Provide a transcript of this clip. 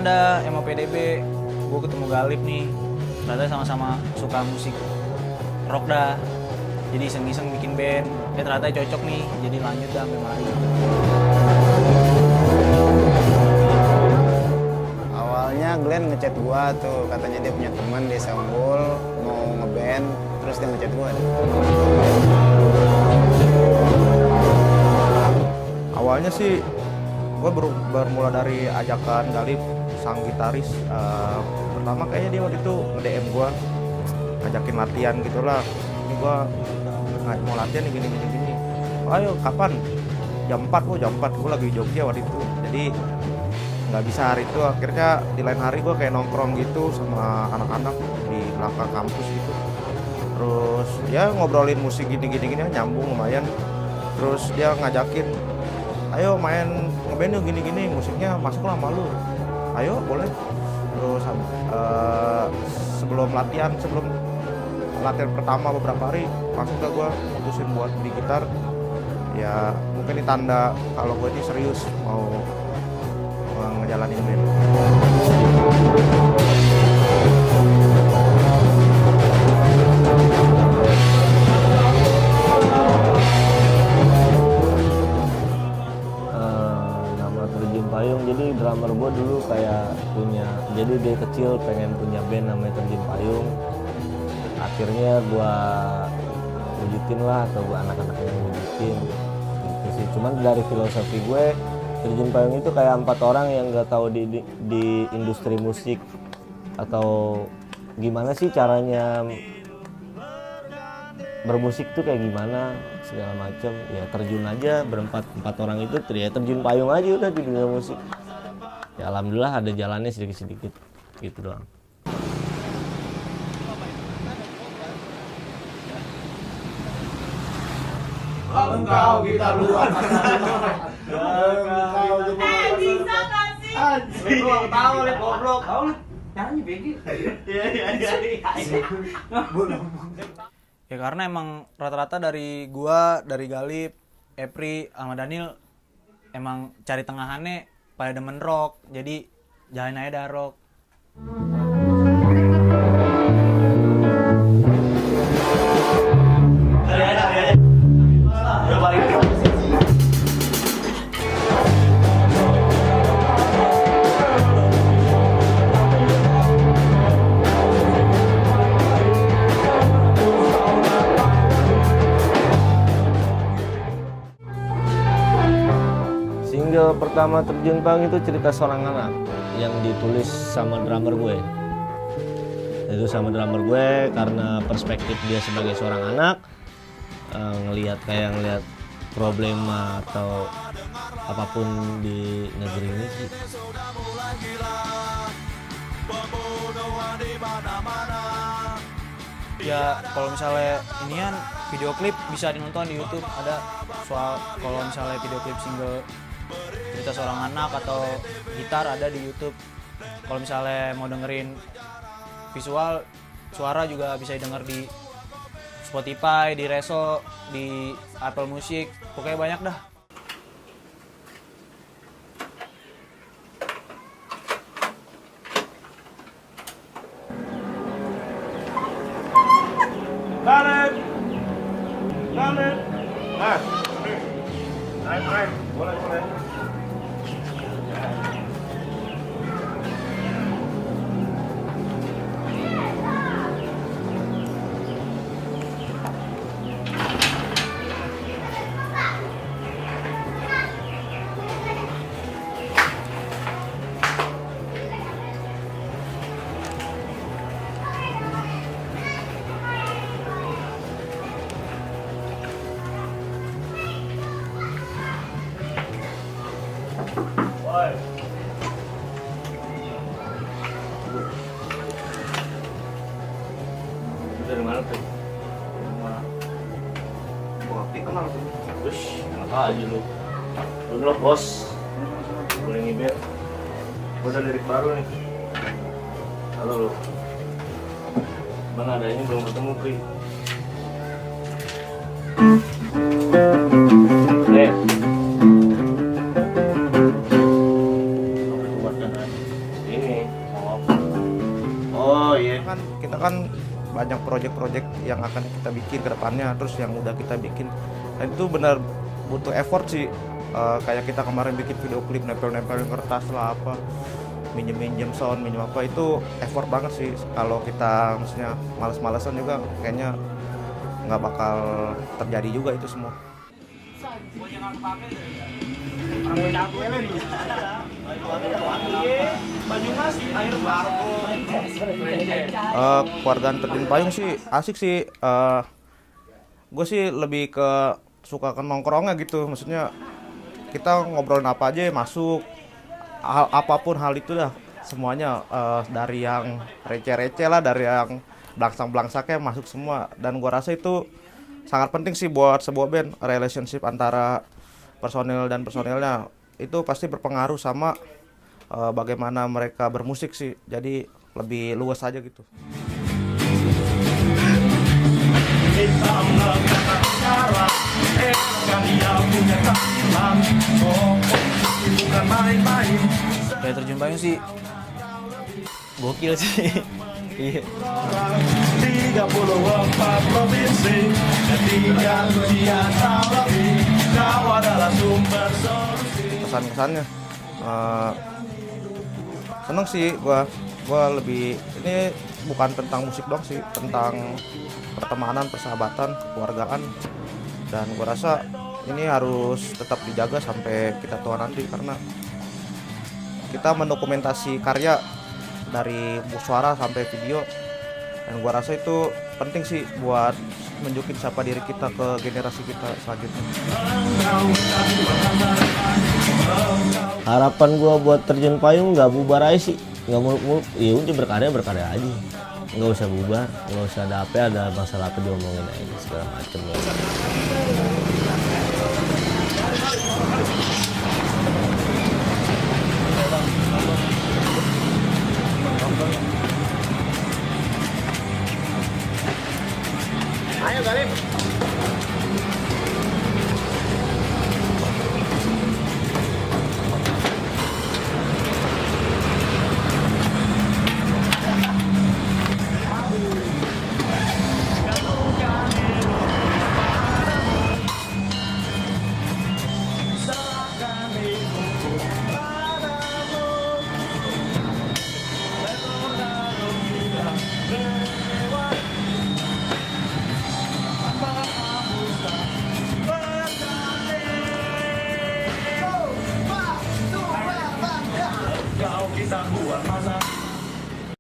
ada MOPDB, gue ketemu Galip nih, ternyata sama-sama suka musik rock dah, jadi iseng-iseng bikin band, ternyata cocok nih, jadi lanjut dah sampai mari. Awalnya Glenn ngechat gua tuh, katanya dia punya teman di Unggul mau ngeband, terus dia ngechat gua. Awalnya sih gue bermula dari ajakan Galip, sang gitaris. Pertama kayaknya dia waktu itu nge-DM gue, ngajakin latihan gitulah. Ini gue mau latihan nih gini. Ayo kapan? Jam 4, gue lagi di Jogja waktu itu. Jadi nggak bisa hari itu, akhirnya di lain hari gue kayak nongkrong gitu sama anak-anak di belakang kampus gitu. Terus ya ngobrolin musik gini nyambung lumayan. Terus dia ngajakin, ayo main ngeband yuk gini, musiknya masuk lah sama lu. Ayo boleh. Terus sebelum latihan pertama beberapa hari langsung ke gue mutusin buat beli gitar. Ya mungkin ini tanda kalau gue ini serius mau ngejalanin band. Terjun Payung, jadi drummer gue dulu kayak jadi dia kecil pengen punya band namanya Terjun Payung. Akhirnya gue wujudin lah, atau anak-anak yang wujudin gitu sih. Cuman dari filosofi gue, Terjun Payung itu kayak 4 orang yang gak tahu di industri musik atau gimana sih caranya bermusik tuh kayak gimana segala macam, ya terjun aja empat orang itu ya terjun payung aja udah di dunia musik. Ya alhamdulillah ada jalannya sedikit gitu doang. Engkau kita luar bisa kasih. Anjing. Lu tahu le goblok. Tahu lu caranya begi. Iya. Ya karena emang rata-rata dari gua, dari Galip, Epri, sama Daniel emang cari tengahannya pada demen rock, jadi jalanin aja dah rock. Udah paling Single pertama Terjun Payung itu cerita seorang anak yang ditulis sama drummer gue. Itu sama drummer gue karena perspektif dia sebagai seorang anak, ngelihat problema atau apapun di negeri ini sih. Ya kalau misalnya inian video klip bisa dinonton di YouTube, ada soal kalau misalnya video klip single cerita seorang anak atau gitar ada di YouTube. Kalau misalnya mau dengerin visual suara juga bisa didengar di Spotify, di Reso, di Apple Music, pokoknya banyak dah. Galip. Naik. Boleh. Dari mana tuh? Kopi kenal tuh. Wush, enak aja lu. Lu dulu bos. Boleh ngibet. Gue udah lirik baru nih. Halo lu. Mana ada ini belum ketemu Pri. Nih. Ini project-project yang akan kita bikin ke depannya, terus yang udah kita bikin. Dan itu benar butuh effort sih. Kayak kita kemarin bikin video klip nempel-nempelin kertas lah apa, minjem sound, minjem apa, itu effort banget sih. Kalau kita maksudnya males-malesan juga kayaknya nggak bakal terjadi juga itu semua. Keluargaan Terjun Payung sih asik sih. Gue sih lebih ke suka ke nongkrongnya gitu, maksudnya kita ngobrolin apa aja masuk, apapun hal itu dah, semuanya dari yang receh-receh lah, dari yang belangsak-belangsaknya masuk semua. Dan gua rasa itu sangat penting sih buat sebuah band, relationship antara personil dan personilnya itu pasti berpengaruh sama bagaimana mereka bermusik sih, jadi lebih luas aja gitu. Kayak Terjun Payung sih gokil sih. Iya. 34 provinsi dan 3 dunia lebih, kau adalah sumber solusi. Kesan-kesannya seneng sih gua lebih, ini bukan tentang musik doang sih, tentang pertemanan, persahabatan, keluargaan. Dan gua rasa ini harus tetap dijaga sampai kita tua nanti, karena kita mendokumentasi karya dari suara sampai video, dan gua rasa itu penting sih buat menunjukin siapa diri kita ke generasi kita selanjutnya. Harapan gua buat Terjun Payung nggak bubar aja sih, nggak mau ya udah berkarya aja, nggak usah bubar, nggak usah ada masalah apa diomongin aja segala macem ya. Ayo Galip.